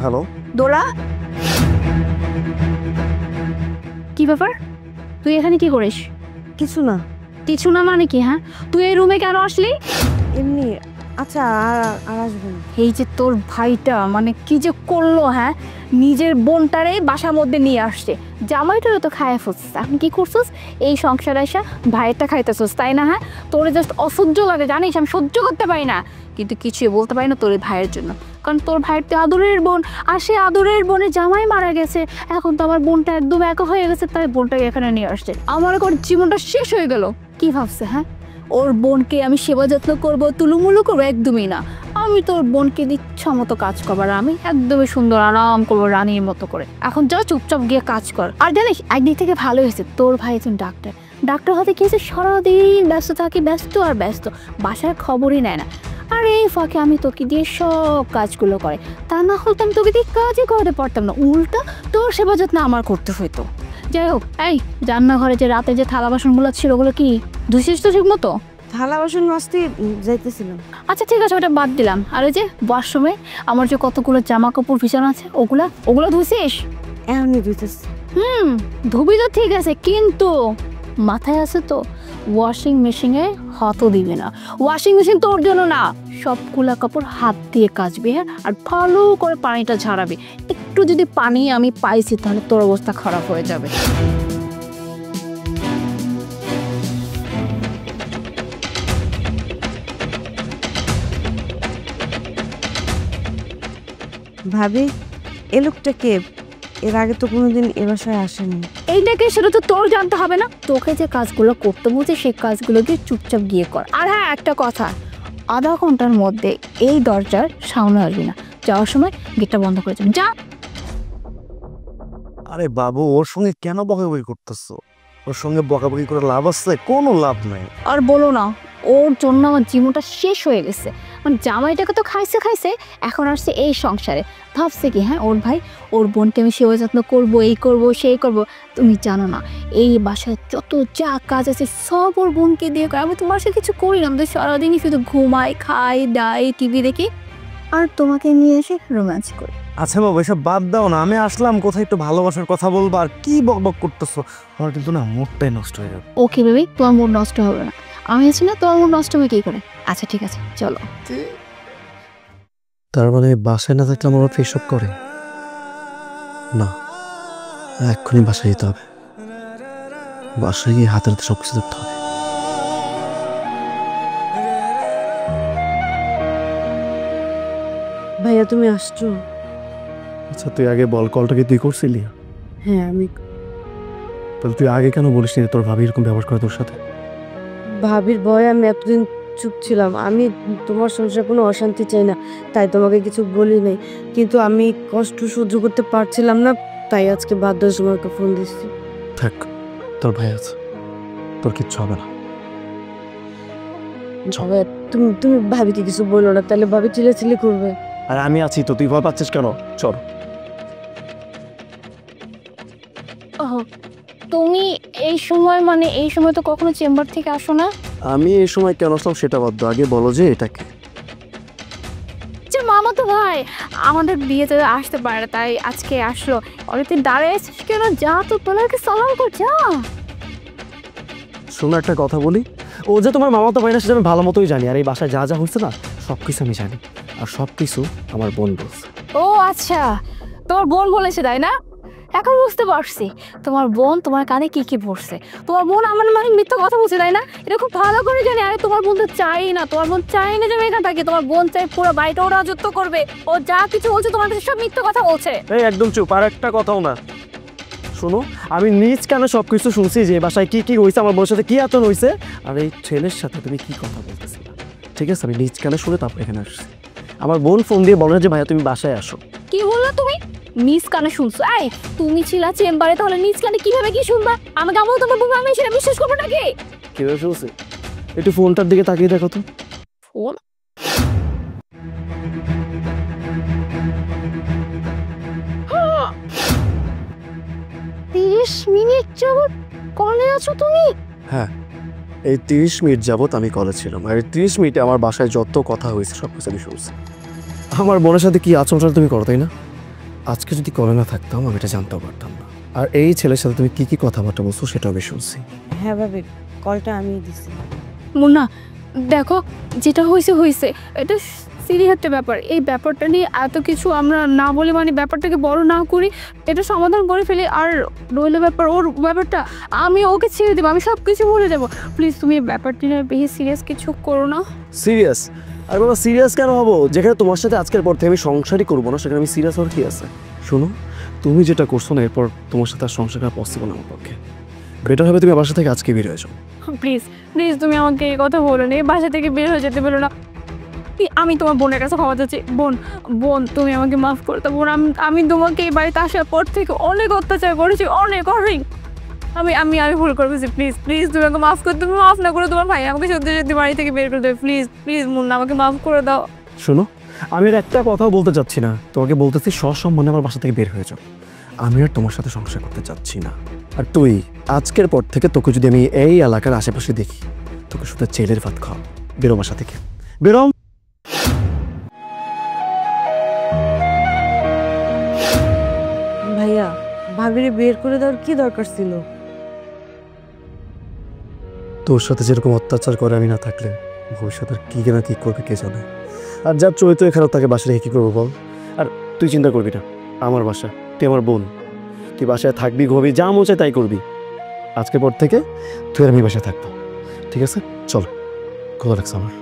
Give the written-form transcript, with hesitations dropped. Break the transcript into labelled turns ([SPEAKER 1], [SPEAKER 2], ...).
[SPEAKER 1] Hello
[SPEAKER 2] দোলা, কি ব্যাপার? তুই এখানে কি করিস?
[SPEAKER 3] কিছু না।
[SPEAKER 2] কিছু না মানে কি? হ্যাঁ, তুই এই রুমে কেন আসলি?
[SPEAKER 3] এমনি। আচ্ছা, আর আসবেন।
[SPEAKER 2] এই যে তোর ভাইটা মানে কি যে করলো, হ্যাঁ, নিজের বোনটারে বাসার মধ্যে নিয়ে আসছে, জামাইটারও তো খাইয়া ফুসছিস, এখন কি করছিস? এই সংসারে এসে ভাইয়েরটা খাইতেছিস, তাই না? হ্যাঁ, তোরে জাস্ট অসহ্য লাগে, জানিস আমি সহ্য করতে পারি না, কিন্তু কিছুই বলতে পারি না তোর ভাইয়ের জন্য, কারণ তোর ভাইয়ের তো আদরের বোন, আর সে আদরের বোনের জামাই মারা গেছে, এখন তো আমার বোনটা একদম একা হয়ে গেছে, তাই বোনটাকে এখানে নিয়ে আসছে। আমার এখন জীবনটা শেষ হয়ে গেল। কি ভাবছে? হ্যাঁ, ওর বোনকে আমি সেবা যত্ন করবো, তুলুমুলু করবো? একদমই না। আমি তোর বোনকে ইচ্ছা মতো কাজ করবার, আমি একদমই সুন্দর আরাম করবো রানীর মতো করে। এখন যা চুপচাপ গিয়ে কাজ কর। আর জানিস, একদিক থেকে ভালো হয়েছে, তোর ভাই একজন ডাক্তার, ডাক্তার হতে কি হয়েছে, সারাদিন ব্যস্ত থাকে, ব্যস্ত আর ব্যস্ত, বাসার খবরই নেয় না। আর এই ফাঁকে আমি তোকে দিয়ে সব কাজগুলো করে, তা না হলে আমি তোকে দিয়ে কাজই করতে পারতাম না, উল্টা তোর সেবা যত্ন আমার করতে হইতো। যাই হোক, এই রান্নাঘরে যে রাতে যে থালা বাসনগুলো ছিল, ওগুলো কি ধুইছিস তো ঠিক মতো?
[SPEAKER 3] থালা বাসন মাজতে যাইতেছিলাম।
[SPEAKER 2] আচ্ছা ঠিক আছে, ওটা বাদ দিলাম। আর ওই যে ওয়াশরুমে আমার যে কতগুলো জামা কাপড় ভিজানো আছে, ওগুলো ধুইছিস?
[SPEAKER 3] এমনি ধুইতেছি।
[SPEAKER 2] ধুবি তো ঠিক আছে, কিন্তু মাথায় আছে তো ওয়াশিং মেশিনে হাতও দিবে না। ওয়াশিং মেশিন তোর জন্য না, সবগুলা কাপড় হাত দিয়ে কাচবি, হ্যাঁ, আর ভালো করে পানিটা ঝাড়াবি। একটু যদি পানি আমি পাইছি তাহলে তোর অবস্থা খারাপ হয়ে যাবে।
[SPEAKER 3] ভাবি, এ লোকটা কে? এর আগে তো কোনোদিন এ বাসায় আসেনি।
[SPEAKER 2] এইটাকে সেটা তো তোর জানতে হবে না, তোকে যে কাজগুলো করতে বলছে সেই কাজগুলো দিয়ে চুপচাপ গিয়ে কর। আর হ্যাঁ, একটা কথা, আধা ঘন্টার মধ্যে এই দরজার সামনে আসবি না, যাওয়ার সময় গেটটা বন্ধ করে যাবি, যা।
[SPEAKER 1] আরে বাবু, ওর সঙ্গে কেন বকাবকি করতেছো? ওর সঙ্গে বকাবকি করে লাভ আছে? কোনো লাভ নাই।
[SPEAKER 2] আর বলো না, ওর জন্য আমার জীবনটা শেষ হয়ে গেছে। মানে জামাইটাকে তো খাইছে, এখন আসছে এই সংসারে, ভাবছে কি, হ্যাঁ, ওর ভাই ওর বোনকে আমি সেবা যত্ন করবো, এই করবো সেই করবো। তুমি জানো না, এই বাসায় যত যা কাজ আছে সব ওর বোনকে দিয়ে করে। আমি তোমার সাথে কিছু করি না, আমাদের সারাদিনই শুধু ঘুমাই, খাই, দাই, টিভি দেখি, আর তোমাকে নিয়ে এসে রোম্যান্স করি।
[SPEAKER 1] আচ্ছা বাবু, এসব বাদ দাও না। আমি আসলাম কোথায় একটু ভালোবাসার কথা বলবো, আর কি বকবক করতেছো? আমার কিন্তু না মুডটাই নষ্ট হয়ে যাবে।
[SPEAKER 2] ওকে বেবি, তোমার মুড নষ্ট হবে না, আমি আছি না, তোমার মুড নষ্ট হবে কি করে? আচ্ছা ঠিক আছে, চলো।
[SPEAKER 1] তার মানে বাসায় না থাকলে আমার ফেস অফ করে না, এক্ষুনি বাসায় যেতে হবে। বাসায় গিয়ে হাতে হাতে সব কিছু ধরতে হবে।
[SPEAKER 3] ভাইয়া, তুমি আসছো?
[SPEAKER 1] আচ্ছা তুই আগে বল, কলটা কি তুই করছিলি?
[SPEAKER 3] হ্যাঁ, আমি।
[SPEAKER 1] তাহলে তুই আগে কেন বলিস নি তোর ভাবি এরকম ব্যবহার করে তোর সাথে?
[SPEAKER 3] ভাবির ভয়ে আমি এতদিন চুপ ছিলাম। আমি তোমার সংসারে কোনো অশান্তি চাই না, তাই তোমাকে কিছু বলি নাই। কিন্তু আমি কষ্ট সহ্য করতে পারছিলাম না, তাই আজকে বাধ্য হয়ে তোমাকে ফোন দিচ্ছি।
[SPEAKER 1] থাক, তোর ভাই আছে, তোর কিচ্ছু হবে না।
[SPEAKER 3] ভাইয়া, তুমি ভাবিকে কিছু বলো না, তাহলে ভাবি চিল্লাচিল্লি করবে।
[SPEAKER 1] আর আমি আছি তো, তুই ভয় পাচ্ছিস কেন? চল।
[SPEAKER 2] তুমি এই সময় তো কখনো চেম্বার থেকে আসো না?
[SPEAKER 1] আমি এই সময় কেন আসলাম সেটা বাদ দাও, আগে বলো যে এটাকে।
[SPEAKER 2] যে মামা তো ভাই আমাদের বিয়েতে আসতে পারে না, তাই আজকে আসলো। অনেকদিন দাঁড়িয়ে আছিস কেন? যা তো তোলাকে সালাম কর, যা।
[SPEAKER 1] শোনো একটা কথা বলি, ও যে তোমার মামা তো ভাই না সেটা আমি ভালো মতোই জানি, আর এই বাসায় যা যা হচ্ছে না সব কিছু আমি জানি, আর সব কিছু আমার বোন বলছে।
[SPEAKER 2] ও আচ্ছা, তোমার বোন বলেছে তাই না? এখন বুঝতে পারছি তোমার বোন তোমার কানে কি কি পড়ছে। তোমার বোন আমার মানে মিথ্যা কথা বলছে তাই না? এটা খুব ভালো করে জানি। আরে তোমার বোন তো চাই না, তোমার বোন চাই না যে আমি এখানে থাকি। তোমার বোন চাই পুরো বাড়িটাও রাজত্ব করবে। ও যা কিছু বলছে তোমার কাছে সব মিথ্যা কথা বলছে।
[SPEAKER 1] এই একদম চুপ, আর একটা কথাও না। শোনো, আমি নিজ কেন সব কিছু শুনছি, যে বাসায় কি কি হয়েছে, আমার বোনের সাথে কি আচরণ হয়েছে, আর এই ছেলের সাথে তুমি কি কথা বলতেছি। ঠিক আছে, আমি নিজ কেন শুনে তারপর এখানে আসছি। আমার বোন ফোন দিয়ে বলে যে ভাইয়া তুমি বাসায় আসো।
[SPEAKER 2] কি বললো তুমি? নিজ কানে শুনছো? এই তুমি ছিলা চেম্বারে, তাহলে নিজ কানে কিভাবে কি শুনবা? আমাকে আমল তোমার বোন, আমি সেটা বিশ্বাস করবো নাকি?
[SPEAKER 1] কিভাবে শুনছে? একটু ফোনটার দিকে তাকিয়ে দেখো তো।
[SPEAKER 2] ফোন 30 মিনিট যাবত কলে আছো তুমি?
[SPEAKER 1] হ্যাঁ, এই 30 মিনিট যাবত আমি কলে ছিলাম, আর এই 30 মিনিটে আমার বাসায় যত কথা হয়েছে সব কিছু আমি শুনছি। আমার বোনের সাথে কি আচরণ তুমি করো তাই না? আজকে যদি কলে না থাকতাম আমি এটা জানতেও পারতাম না। আর এই ছেলের সাথে তুমি কি কি কথাবার্তা বলছো সেটাও আমি শুনছি।
[SPEAKER 3] হ্যাঁ ভাবি, কলটা আমিই দিছি।
[SPEAKER 2] মুন্না দেখো, যেটা হয়েছে হয়েছে, এটা সিরিয়াস একটা ব্যাপার। এই ব্যাপারটা নিয়ে এত কিছু আমরা না বলে মানে ব্যাপারটাকে বড় না করি, এটা সমাধান করে ফেলি। আর রইলো ব্যাপার ওর ব্যাপারটা, আমি ওকে ছেড়ে দেবো, আমি সব কিছু বলে দেবো। প্লিজ তুমি এই ব্যাপারটা নিয়ে বেশি সিরিয়াস কিছু করো না।
[SPEAKER 1] সিরিয়াস? আর বাবা সিরিয়াস কেন হবো? যেখানে তোমার সাথে আজকের পর থেকে আমি সংসারই করবো না সেখানে আমি সিরিয়াস হওয়ার কি আছে? শোনো, তুমি যেটা করছো না, এরপর তোমার সাথে আর সংসার করা পসিবল আমার পক্ষে। বেটার হবে তুমি বাসা থেকে আজকে বের হয়ে যাও।
[SPEAKER 2] প্লিজ প্লিজ তুমি আমাকে এই কথা বলো না, এই বাসা থেকে বের হয়ে যেতে বলো না। আমি তোমার বোনের কাছে ক্ষমা চাচ্ছি। বোন বোন তুমি আমাকে মাফ করে দাও বোন। আমি তোমাকে এই বাড়িতে আসার পর থেকে অনেক অত্যাচার করেছি, অনেক অনেক। আমি আমি আমি ভুল করেছি। প্লিজ প্লিজ তুমি আমাকে মাফ করে, তুমি মাফ না করে তোমার ভাই আমাকে সত্যি সত্যি বাড়ি থেকে বের করে দেবে। প্লিজ প্লিজ মুন্না আমাকে মাফ করে দাও।
[SPEAKER 1] শোনো, আমি আর একটা কথাও বলতে চাচ্ছি না, তোমাকে বলতেছি সসম্মানে আমার বাসা থেকে বের হয়ে যাও। আমি আর তোমার সাথে সংসার করতে চাচ্ছি না। আর তুই আজকের পর থেকে তোকে যদি আমি এই এলাকার আশেপাশে দেখি, তোকে শুধু জেলের ভাত খাও। বেরো বাসা থেকে, বেরো।
[SPEAKER 3] ভাইয়া, ভাবিরে বের করে দেওয়ার কি দরকার ছিল?
[SPEAKER 1] তোর সাথে যেরকম অত্যাচার করে আমি না থাকলে ভবিষ্যতে আর কি না কি করবে কে জানে। আর যার চরিত্র খারাপ তাকে বাসায় রেখে কী করবো বল? আর তুই চিন্তা করবি না, আমার বাসা, তুই আমার বোন, তুই বাসায় থাকবি, ঘুমাবি, যা মন চায় তাই করবি। আজকের পর থেকে তুই আর আমি বাসায় থাকবো, ঠিক আছে? চল, খোলা রাখছ আমার।